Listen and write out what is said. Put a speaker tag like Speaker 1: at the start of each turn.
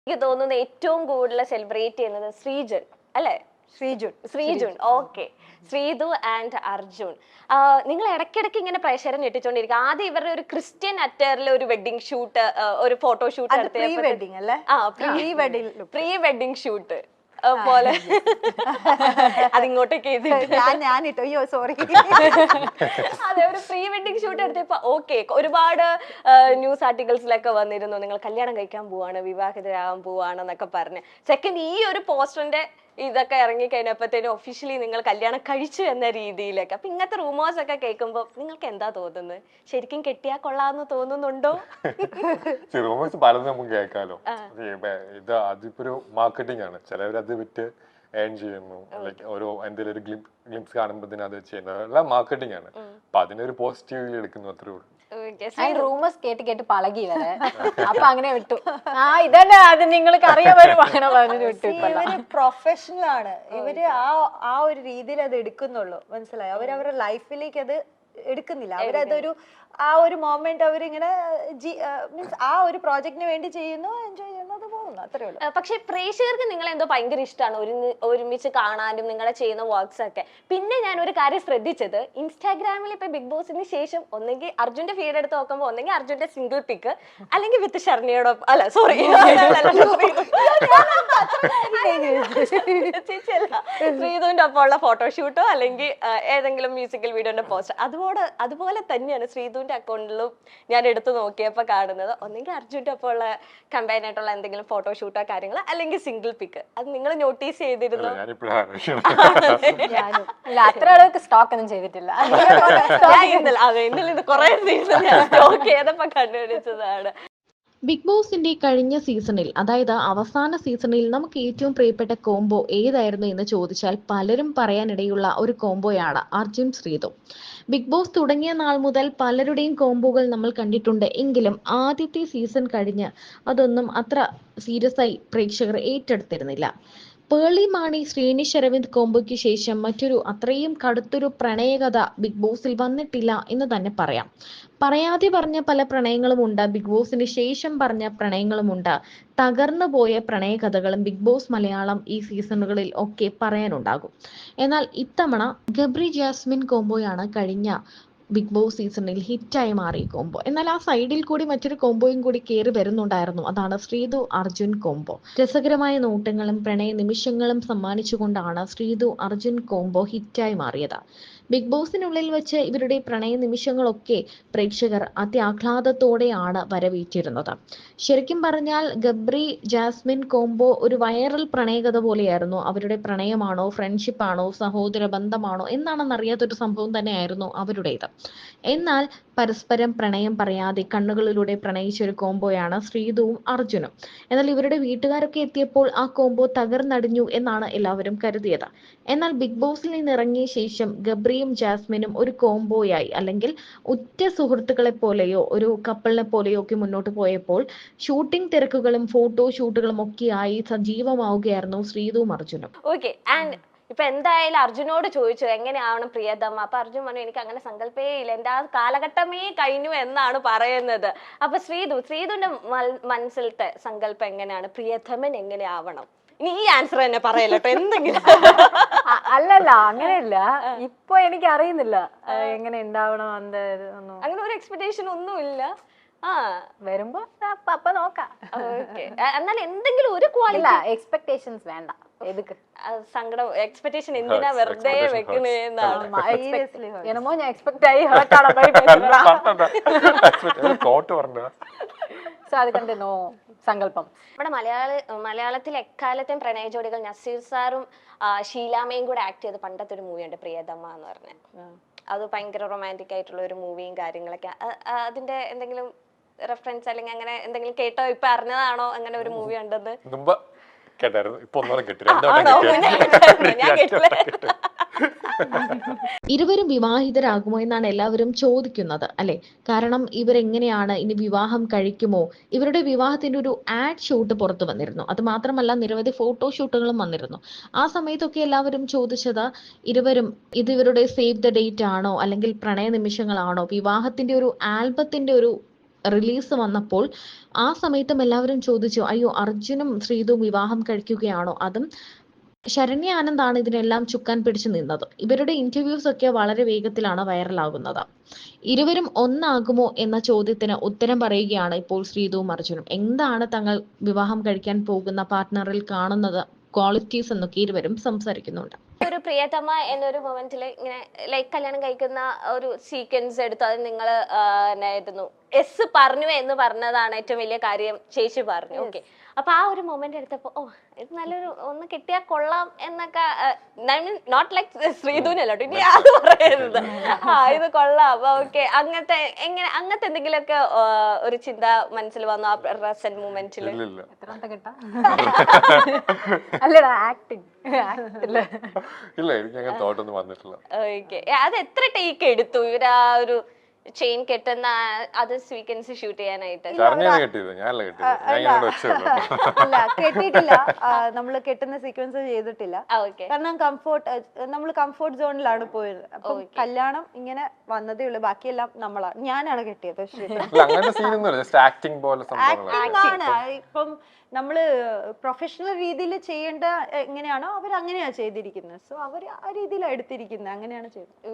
Speaker 1: എനിക്ക് തോന്നുന്നു ഏറ്റവും കൂടുതൽ സെലിബ്രേറ്റ് ചെയ്യുന്നത് ശ്രീജൻ അല്ലേ? ശ്രീജുൻ ഓക്കെ. ശ്രീതു ആൻഡ് അർജുൻ, നിങ്ങൾ ഇടയ്ക്കിടയ്ക്ക് ഇങ്ങനെ പ്രേക്ഷകരെ ഞെട്ടിച്ചോണ്ടിരിക്കും. ആദ്യം ഇവരുടെ ഒരു ക്രിസ്ത്യൻ അറ്റയറിൽ ഒരു വെഡിങ് ഷൂട്ട്, ഒരു ഫോട്ടോഷൂട്ട് പ്രീ വെഡിങ് ഷൂട്ട് പോലെ അതിങ്ങോട്ടേക്ക്
Speaker 2: സോറി
Speaker 1: അതെ, ഒരു പ്രീ വെഡിങ് ഷൂട്ട് എടുത്തപ്പോ ഓക്കെ, ഒരുപാട് ന്യൂസ് ആർട്ടിക്കിൾസിലൊക്കെ വന്നിരുന്നു നിങ്ങൾ കല്യാണം കഴിക്കാൻ പോവാണ്, വിവാഹിതരാകാൻ പോവാണെന്നൊക്കെ പറഞ്ഞ്. സെക്കൻഡ്, ഈ ഒരു പോസ്റ്ററിന്റെ ഇതൊക്കെ ഇറങ്ങി കഴിഞ്ഞപ്പോഴത്തേനും ഒഫീഷ്യലി നിങ്ങൾ കല്യാണം കഴിച്ചു എന്ന രീതിയിലൊക്കെ. അപ്പൊ ഇങ്ങനത്തെ റൂമേഴ്സ് ഒക്കെ കേൾക്കുമ്പോ നിങ്ങൾക്ക് എന്താ തോന്നുന്നത്? ശരിക്കും കെട്ടിയാ കൊള്ളാന്ന് തോന്നുന്നുണ്ടോ?
Speaker 3: റൂമേഴ്സ് പലതും നമുക്ക് കേൾക്കാലോ. ഇത് അതിപ്പോ മാർക്കറ്റിംഗ് ആണ്. ചിലവരത് വിറ്റ് ഏൺ ചെയ്യുന്നു, ലൈക്ക് ഓരോ എന്തെങ്കിലും ഒരു ഗ്ലിംസ് കാണുമ്പോൾ അത് ചെയ്യുന്നത് എല്ലാം മാർക്കറ്റിംഗ് ആണ്. അപ്പൊ അതിനൊരു പോസിറ്റീവ് എടുക്കുന്നു, അത്രേ ഉള്ളൂ.
Speaker 2: റൂമേഴ്സ് കേട്ട് പളകി വരെ അപ്പൊ അങ്ങനെ വിട്ടു. ഇതന്നെ അത് നിങ്ങൾക്ക് അറിയാൻ വരും, അങ്ങനെ പറഞ്ഞു വിട്ടു.
Speaker 4: ഇവര് പ്രൊഫഷണൽ ആണ്, ഇവര് ആ ഒരു രീതിയിൽ അത് എടുക്കുന്നുള്ളൂ, മനസ്സിലായോ? അവരവരുടെ ലൈഫിലേക്ക് അത് എടുക്കുന്നില്ല. അവരതൊരു ആ ഒരു മൊമെന്റ് അവരിങ്ങനെ മീൻസ് ആ ഒരു പ്രോജക്റ്റിന് വേണ്ടി ചെയ്യുന്നു, എൻജോയ് ചെയ്യുന്നു, അത് പോകുന്നു, അത്രേ ഉള്ളൂ.
Speaker 1: പക്ഷെ പ്രേക്ഷകർക്ക് നിങ്ങൾ എന്തോ ഭയങ്കര ഇഷ്ടമാണ് ഒരുമിച്ച് കാണാനും നിങ്ങളെ ചെയ്യുന്ന വർക്ക്സ് ഒക്കെ. പിന്നെ ഞാൻ ഒരു കാര്യം ശ്രദ്ധിച്ചത്, ഇൻസ്റ്റാഗ്രാമിൽ ഇപ്പൊ ബിഗ് ബോസിന് ശേഷം ഒന്നെങ്കിൽ അർജുന്റെ ഫീഡ് എടുത്ത് നോക്കുമ്പോൾ ഒന്നെങ്കിൽ അർജുന്റെ സിംഗിൾ പിക്ക്, അല്ലെങ്കിൽ വിത്ത് ഷർണിയോടൊപ്പം, അല്ല സോറി ശ്രീധുവിന്റെ ഒപ്പം ഉള്ള ഫോട്ടോഷൂട്ടോ അല്ലെങ്കിൽ ഏതെങ്കിലും മ്യൂസിക്കൽ വീഡിയോന്റെ പോസ്റ്റ്, അതുപോലെ തന്നെയാണ് ശ്രീധുവിന്റെ അക്കൗണ്ടിലും ഞാൻ എടുത്തു നോക്കിയപ്പോ കാണുന്നത്. ഒന്നെങ്കിൽ അർജുന്റെ ഒപ്പം ഉള്ള കമ്പൈൻ ആയിട്ടുള്ള എന്തെങ്കിലും ഫോട്ടോഷൂട്ടോ കാര്യങ്ങളോ, അല്ലെങ്കിൽ സിംഗിൾ പിക്ക്. അത് നിങ്ങൾ നോട്ടീസ് ചെയ്തിരുന്നു?
Speaker 2: അത്ര അളவுக்கு സ്റ്റോക്ക് ഒന്നും ചെയ്തിട്ടില്ല.
Speaker 1: ഇത് കുറെ സ്റ്റോക്ക് ചെയ്തപ്പോ കണ്ടുപിടിച്ചതാണ്.
Speaker 5: ബിഗ് ബോസിന്റെ കഴിഞ്ഞ സീസണിൽ, അതായത് അവസാന സീസണിൽ നമുക്ക് ഏറ്റവും പ്രിയപ്പെട്ട കോംബോ ഏതായിരുന്നു എന്ന് ചോദിച്ചാൽ പലരും പറയാനിടയുള്ള ഒരു കോംബോയാണ് അർജുൻ ശ്രീതു. ബിഗ് ബോസ് തുടങ്ങിയ നാൾ മുതൽ പലരുടെയും കോംബോകൾ നമ്മൾ കണ്ടിട്ടുണ്ട്. എങ്കിലും ആദ്യത്തെ സീസൺ കഴിഞ്ഞ് അതൊന്നും അത്ര സീരിയസ് ആയി പ്രേക്ഷകർ ഏറ്റെടുത്തിരുന്നില്ല. പേളി മാണി ശ്രീനിഷ് അരവിന്ദ് കോംബോയ്ക്ക് ശേഷം മറ്റൊരു അത്രയും കടുത്തൊരു പ്രണയകഥ ബിഗ് ബോസിൽ വന്നിട്ടില്ല എന്ന് തന്നെ പറയാം. പറയാതെ പറഞ്ഞ പല പ്രണയങ്ങളുമുണ്ട്, ബിഗ് ബോസിന് ശേഷം പറഞ്ഞ പ്രണയങ്ങളുമുണ്ട്. തകർന്നു പോയ പ്രണയകഥകളും ബിഗ് ബോസ് മലയാളം ഈ സീസണുകളിൽ ഒക്കെ പറയാനുണ്ടാകും. എന്നാൽ ഇത്തവണ ഗബ്രി ജാസ്മിൻ കോംബോയാണ് കഴിഞ്ഞ ബിഗ് ബോസ് സീസണിൽ ഹിറ്റായി മാറിയ കോംബോ. എന്നാൽ ആ സൈഡിൽ കൂടി മറ്റൊരു കോംബോയും കൂടി കയറി വരുന്നുണ്ടായിരുന്നു. അതാണ് ശ്രീതു അർജുൻ കോംബോ. രസകരമായ നോട്ടങ്ങളും പ്രണയ നിമിഷങ്ങളും സമ്മാനിച്ചുകൊണ്ടാണ് ശ്രീതു അർജുൻ കോംബോ ഹിറ്റായി മാറിയത്. ബിഗ് ബോസിനുള്ളിൽ വെച്ച് ഇവരുടെ പ്രണയ നിമിഷങ്ങളൊക്കെ പ്രേക്ഷകർ അത്യാഹ്ലാദത്തോടെയാണ് വരവേറ്റിരുന്നത്. ശരിക്കും പറഞ്ഞാൽ ഗബ്രി ജാസ്മിൻ കോംബോ ഒരു വൈറൽ പ്രണയകഥ പോലെയായിരുന്നു. അവരുടെ പ്രണയമാണോ, ഫ്രണ്ട്ഷിപ്പാണോ, സഹോദര ബന്ധമാണോ എന്നാണെന്നറിയാത്തൊരു സംഭവം തന്നെയായിരുന്നു അവരുടേത്. എന്നാൽ പരസ്പരം പ്രണയം പറയാതെ കണ്ണുകളിലൂടെ പ്രണയിച്ചൊരു കോംബോയാണ് ശ്രീതുവും അർജുനും. എന്നാൽ ഇവരുടെ വീട്ടുകാരൊക്കെ എത്തിയപ്പോൾ ആ കോംബോ തകർന്നടിഞ്ഞു എന്നാണ് എല്ലാവരും കരുതിയത്. എന്നാൽ ബിഗ് ബോസിൽ നിന്ന് ഇറങ്ങിയ ശേഷം ഗബ്രിയും ജാസ്മിനും ഒരു കോംബോയായി, അല്ലെങ്കിൽ ഉറ്റ സുഹൃത്തുക്കളെ പോലെയോ ഒരു കപ്പിളിനെ പോലെയോ ഒക്കെ മുന്നോട്ട് പോയപ്പോൾ ഷൂട്ടിംഗ് തിരക്കുകളും ഫോട്ടോ ഷൂട്ടുകളും ഒക്കെയായി സജീവമാവുകയായിരുന്നു ശ്രീതുവും അർജുനും.
Speaker 1: ഓക്കെ, ആൻഡ് ഇപ്പൊ എന്തായാലും അർജുനോട് ചോദിച്ചു എങ്ങനെയാവണം പ്രിയതമ. അപ്പൊ അർജുൻ പറഞ്ഞു എനിക്ക് അങ്ങനെ സങ്കല്പേ ഇല്ല, എന്റെ ആ കാലഘട്ടമേ കഴിഞ്ഞു എന്നാണ് പറയുന്നത്. അപ്പൊ ശ്രീതുവിന്റെ മനസ്സിലത്തെ സങ്കല്പം എങ്ങനെയാണ്? പ്രിയതമൻ എങ്ങനെയാവണം? ഇനി ഈ ആൻസർ തന്നെ പറയല്ലോ എന്തെങ്കിലും.
Speaker 2: അല്ലല്ല, അങ്ങനെയല്ല. ഇപ്പൊ എനിക്ക് അറിയുന്നില്ല എങ്ങനെ ഉണ്ടാവണം,
Speaker 1: അങ്ങനെ ഒരു എക്സ്പെക്ടേഷൻ ഒന്നും ഇല്ല.
Speaker 2: വരുമ്പോ അപ്പൊ നോക്കാം.
Speaker 1: എന്നാൽ എന്തെങ്കിലും ഒരു ക്വാളിറ്റി,
Speaker 2: എക്സ്പെക്ടേഷൻസ് വേണ്ട.
Speaker 1: സങ്കടം എക്സ്പെക്ടേഷൻ എന്തിനാ വെറുതെ വെക്കുന്നതെന്നാണ്.
Speaker 2: എന്നമോ ഞാൻ എക്സ്പെക്ട് ആയി അത് കണ്ടോ സങ്കല്പം.
Speaker 1: നമ്മുടെ മലയാളത്തിൽ എക്കാലത്തെയും പ്രണയ ജോഡികൾ നസീർ സാറും ഷീലാമയും കൂടെ ആക്ട് ചെയ്ത പണ്ടത്തെ ഒരു മൂവിയുണ്ട് പ്രിയതമ എന്ന് പറഞ്ഞ. അത് ഭയങ്കര റൊമാൻറ്റിക് ആയിട്ടുള്ള ഒരു മൂവിയും കാര്യങ്ങളൊക്കെ. അതിന്റെ എന്തെങ്കിലും റെഫറൻസ് അല്ലെങ്കിൽ അങ്ങനെ എന്തെങ്കിലും കേട്ടോ, ഇപ്പൊ അറിഞ്ഞതാണോ അങ്ങനെ ഒരു മൂവി ഉണ്ടെന്ന്?
Speaker 5: ഇരുവരും വിവാഹിതരാകുമോ എന്നാണ് എല്ലാവരും ചോദിക്കുന്നത്, അല്ലെ? കാരണം ഇവരെങ്ങനെയാണ് ഇനി വിവാഹം കഴിക്കുമോ? ഇവരുടെ വിവാഹത്തിന്റെ ഒരു ആഡ് ഷൂട്ട് പുറത്തു വന്നിരുന്നു. അത് മാത്രമല്ല നിരവധി ഫോട്ടോഷൂട്ടുകളും വന്നിരുന്നു. ആ സമയത്തൊക്കെ എല്ലാവരും ചോദിച്ചത് ഇരുവരും ഇത് ഇവരുടെ സേവ് ദ ഡേറ്റ് ആണോ, അല്ലെങ്കിൽ പ്രണയ നിമിഷങ്ങളാണോ, വിവാഹത്തിന്റെ ഒരു ആൽബത്തിന്റെ ഒരു റിലീസ് വന്നപ്പോൾ ആ സമയത്തും എല്ലാവരും ചോദിച്ചു, അയ്യോ അർജുനും ശ്രീതുവും വിവാഹം കഴിക്കുകയാണോ, അതും ശരണ്യ ആനന്ദാണ് ഇതിനെല്ലാം ചുക്കാൻ പിടിച്ചു നിന്നത്. ഇവരുടെ ഇന്റർവ്യൂസ് ഒക്കെ വളരെ വേഗത്തിലാണ് വൈറലാകുന്നത്. ഇരുവരും ഒന്നാകുമോ എന്ന ചോദ്യത്തിന് ഉത്തരം പറയുകയാണ് ഇപ്പോൾ ശ്രീതുവും അർജുനും. എന്താണ് തങ്ങൾ വിവാഹം കഴിക്കാൻ പോകുന്ന പാർട്ട്ണറിൽ കാണുന്നത് ക്വാളിറ്റീസ് എന്നൊക്കെ ഇരുവരും സംസാരിക്കുന്നുണ്ട്.
Speaker 1: ഒരു പ്രിയതമ എന്നൊരു മൊമെന്റിൽ ഇങ്ങനെ ലൈക്ക് കല്യാണം കഴിക്കുന്ന ഒരു സീക്വൻസ് എടുത്തു. അത് നിങ്ങൾ എന്നായിരുന്നു എസ് പറഞ്ഞു എന്ന് പറഞ്ഞതാണ് ഏറ്റവും വലിയ കാര്യം, ചേച്ചി പറഞ്ഞു. ഓക്കെ, അപ്പൊ ആ ഒരു മൊമെന്റ് എടുത്തപ്പോ ഓ ഇത് നല്ലൊരു ഒന്ന് കിട്ടിയാൽ കൊള്ളാം എന്നൊക്കെ, നോട്ട് ലൈക്ക് ശ്രീധുനല്ലോ ഇനി അത് പറയരുത്, ഇത് കൊള്ളാം ഓക്കെ അങ്ങനത്തെ അങ്ങനത്തെ എന്തെങ്കിലുമൊക്കെ ഒരു ചിന്ത മനസ്സിൽ വന്നു ആ പ്രസന്റ് മൊമെന്റിൽ?
Speaker 2: എത്രാമത്തെ കേട്ടാ അല്ലടാ ആക്ടിങ്
Speaker 3: ഇല്ല, എനിക്ക് അങ്ങനെ തോട്ടൊന്നും വന്നിട്ടില്ല.
Speaker 1: ഓക്കെ, അത് എത്ര ടേക്ക് എടുത്തു ഇവര് ആ ഒരു ചെയിൻ കെട്ടുന്ന അത് സീക്വൻസ് ഷൂട്ട് ചെയ്യാനായിട്ട്?
Speaker 3: കെട്ടിയത് ഞാനല്ല കെട്ടിയത്, ഞാൻ ഇങ്ങനെ വെച്ചുള്ളൂ.
Speaker 4: അല്ല കെട്ടിയിട്ടില്ല, നമ്മള് കെട്ടുന്ന സീക്വൻസ് ചെയ്തിട്ടില്ല. കാരണം നമ്മള് കംഫോർട്ട് സോണിലാണ് പോയത്. അപ്പൊ കല്യാണം ഇങ്ങനെ വന്നതേ ഉള്ളൂ, ബാക്കിയെല്ലാം ഞാനാണ് കെട്ടിയത്.
Speaker 3: അങ്ങനത്തെ സീനൊന്നും ജസ്റ്റ് ആക്ടിങ് പോലെ
Speaker 4: ആണ്. ഇപ്പം നമ്മള് പ്രൊഫഷണൽ രീതിയിൽ ചെയ്യേണ്ട എങ്ങനെയാണോ അവർ അങ്ങനെയാ ചെയ്തിരിക്കുന്നത്. സോ അവർ ആ രീതിയിലാണ് എടുത്തിരിക്കുന്നത്, അങ്ങനെയാണ് ചെയ്തത്.